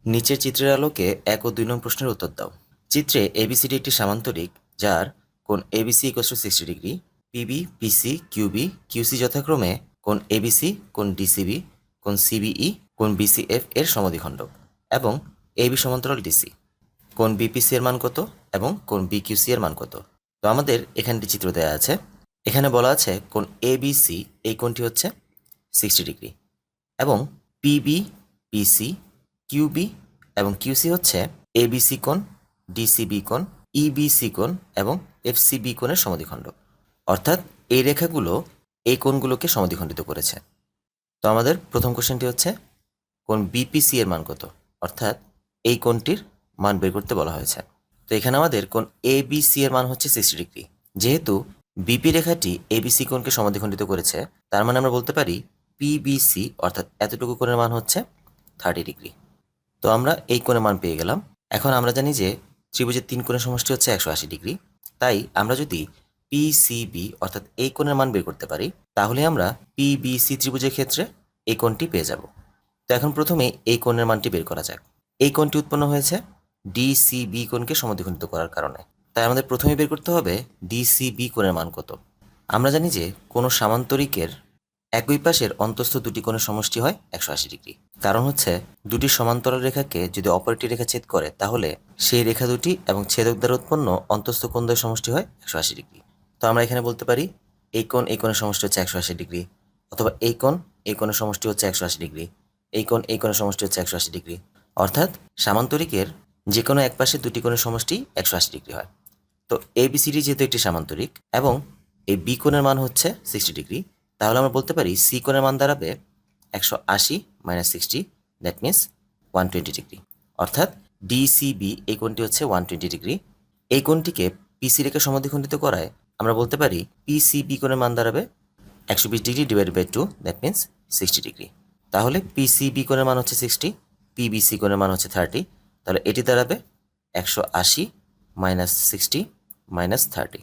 নিচের চিত্রের আলোকে ১ ও ২ নং প্রশ্নের উত্তর দাও। চিত্রে এবিসিডি একটি সামান্তরিক যার কোণ ABC equals to 60 degree, PB, PC, QB, QC যথাক্রমে কোণ এবিসি, কোণ ডিসিবি, কোণ সিবিই, কোণ বিসিএফ এর সমদ্বিখণ্ডক এবং এবি সমান্তরাল ডিসি। কোণ বিপিসি এর মান কত এবং কোণ বিকিউসি এর মান কত? তো আমাদের এখানে একটি চিত্র দেওয়া আছে। এখানে বলা আছে কোণ এবিসি এই কোণটি হচ্ছে 60 ডিগ্রি এবং পিবি, পিসি, কিউবি এবং কিউসি হচ্ছে এবিসি কোণ, ডিসিবি কোণ, ইবিসি কোণ এবং এফসিবি কোণের সমদ্বিখণ্ডক। অর্থাৎ এই রেখাগুলো এই কোণগুলোকে সমদ্বিখণ্ডিত করেছে। তো আমাদের প্রথম কোশ্চেনটি হচ্ছে কোণ বিপিসি এর মান কত, অর্থাৎ এই কোণটির মান বের করতে বলা হয়েছে। তো এখানে আমাদের কোণ এবিসি এর মান হচ্ছে 60 ডিগ্রি। যেহেতু বিপি রেখাটি এবিসি কোণকে সমদ্বিখণ্ডিত করেছে, তার মানে আমরা বলতে পারি পিবিসি অর্থাৎ এতটুকু কোণের মান হচ্ছে 30 ডিগ্রি। তো আমরা এই কোণের মান পেয়ে গেলাম। এখন আমরা জানি যে ত্রিভুজের 3 কোণের সমষ্টি হচ্ছে 180 ডিগ্রি। তাই আমরা যদি পিসিবি অর্থাৎ এই কোণের মান বের করতে পারি, তাহলে আমরা পিবিসি ত্রিভুজের ক্ষেত্রে এই কোণটি পেয়ে যাব। তো এখন প্রথমে এই কোণের মানটি বের করা যাক। এই কোণটি উৎপন্ন হয়েছে ডিসিবি কোণকে সমদ্বিখণ্ডিত করার কারণে। তাই আমাদের প্রথমে বের করতে হবে ডিসিবি কোণের মান কত। আমরা জানি যে কোনো সামান্তরিকের একই পাশের অন্তঃস্থ দুটি কোণের সমষ্টি হয় 180 ডিগ্রি। কারণ হচ্ছে দুটি সমান্তরাল রেখাকে যদি অপর একটি রেখা ছেদ করে, তাহলে সেই রেখা দুটি এবং ছেদক দ্বারা উৎপন্ন অন্তঃস্থ কোণদ্বয়ের সমষ্টি হয় 180 ডিগ্রি। তো আমরা এখানে বলতে পারি এই কোণ এই কোণের সমষ্টি হচ্ছে 180 ডিগ্রি, অথবা এই কোণ এই কোণের সমষ্টি হচ্ছে 180 ডিগ্রি, এই কোণ এই কোণের সমষ্টি হচ্ছে 180 ডিগ্রি। অর্থাৎ সামান্তরিকের যে কোনো এক পাশে দুটি কোণের সমষ্টি 180 ডিগ্রি হয়। তো এবিসিডি যেহেতু একটি সামান্তরিক এবং এই বি কোণের মান হচ্ছে 60 ডিগ্রি, তাহলে আমরা বলতে পারি সি কোণের মান দাঁড়াবে 180 - 60, দ্যাট মিনস 120 ডিগ্রি। অর্থাৎ ডিসিবি এই কোণটি হচ্ছে 120 ডিগ্রি। এই কোণটিকে পিসি রেখে সমদ্বিখণ্ডিত করায় আমরা বলতে পারি পিসিবি কোণের মান দাঁড়াবে 120 degree divide by 2, that means 60 degree. তাহলে পিসিবি কোণের মান হচ্ছে 60, পিবিসি কোণের মান হচ্ছে 30, তাহলে এটি দাঁড়াবে 180 - 60 - 30,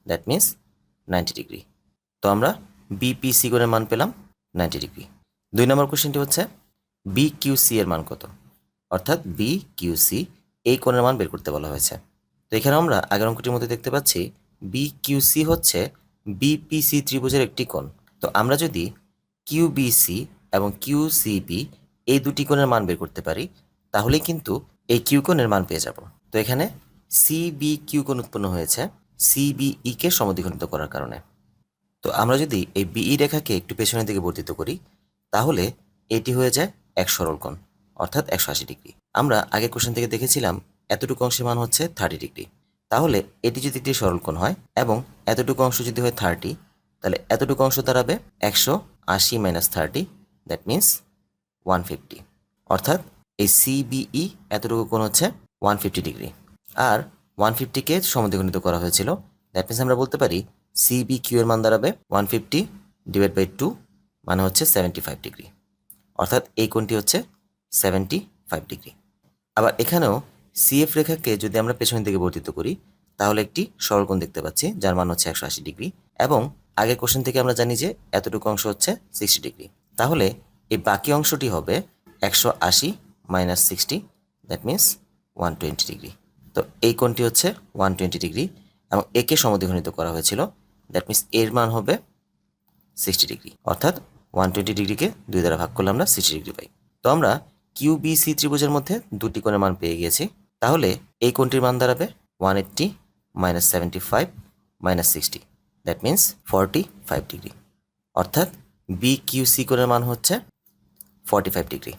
দ্যাট মিনস 90 ডিগ্রি। তো আমরা বিপিসি কোণের মান পেলাম 90 ডিগ্রি। 2 নম্বর কোশ্চেনটি হচ্ছে বিকিউসি এর মান কত, অর্থাৎ বিকিউসি এই কোণের মান বের করতে বলা হয়েছে। তো এখানে আমরা আগের অঙ্কটির মধ্যে দেখতে পাচ্ছি বিকিউসি হচ্ছে বিপিসি ত্রিভুজের একটি কোণ। তো আমরা যদি কিউবিসি এবং কিউসিবি এই দুটি কোণের মান বের করতে পারি, তাহলে কিন্তু এই কিউ কোণের মান পেয়ে যাব। তো এখানে সিবি কিউ কোণ উৎপন্ন হয়েছে সিবিই কে সমদ্বিখণ্ডিত করার কারণে। তো আমরা যদি এই বিই রেখাকে একটু পেছনের দিকে বর্ধিত করি, তাহলে এটি হয়ে যায় এক সরল কোণ, অর্থাৎ 180 ডিগ্রি। আমরা আগের কোশ্চেন থেকে দেখেছিলাম এতটুকু অংশের মান হচ্ছে 30 ডিগ্রি। তাহলে এটি যদি একটি সরল কোণ হয় এবং এতটুকু অংশ যদি হয় 30, তাহলে এতটুকু অংশ দাঁড়াবে 180 - 30, দ্যাট মিনস 150। অর্থাৎ এই সিবিই এতটুকু কোণ হচ্ছে 150 ডিগ্রি। আর 150কে সমদ্বিখণ্ডিত করা হয়েছিল, দ্যাট মিনস আমরা বলতে পারি সিবি কিউ এর মান দাঁড়াবে 150 ডিভাইড বাই 2, মানে হচ্ছে 75 ডিগ্রি। অর্থাৎ এই কোণটি হচ্ছে 75 ডিগ্রি। আবার এখানেও সিএফ রেখাকে যদি আমরা পেছনের দিকে বর্ধিত করি, তাহলে একটি সরলকোণ দেখতে পাচ্ছি যার মান হচ্ছে 180 ডিগ্রি। এবং আগের কোশ্চেন থেকে আমরা জানি যে এতটুকু অংশ হচ্ছে 60 ডিগ্রি। তাহলে এই বাকি অংশটি হবে 180 - 60, দ্যাট মিনস 120 ডিগ্রি। তো এই কোণটি হচ্ছে 120 ডিগ্রি এবং একে সমদ্বিখণ্ডিত করা হয়েছিল, দ্যাট মিনস এর মান হবে 60 ডিগ্রি। অর্থাৎ 120 ডিগ্রিকে 2 দ্বারা ভাগ করলে আমরা 60 ডিগ্রি পাই। তো আমরা কিউবিসি ত্রিভুজের মধ্যে দুটি কোণের মান পেয়ে গিয়েছি। তাহলে এই কোণটির মান দাঁড়াবে 180 - 75 - 60, দ্যাট মিনস 45 ডিগ্রি। অর্থাৎ বিকিউসি কোণের মান হচ্ছে 45 ডিগ্রি।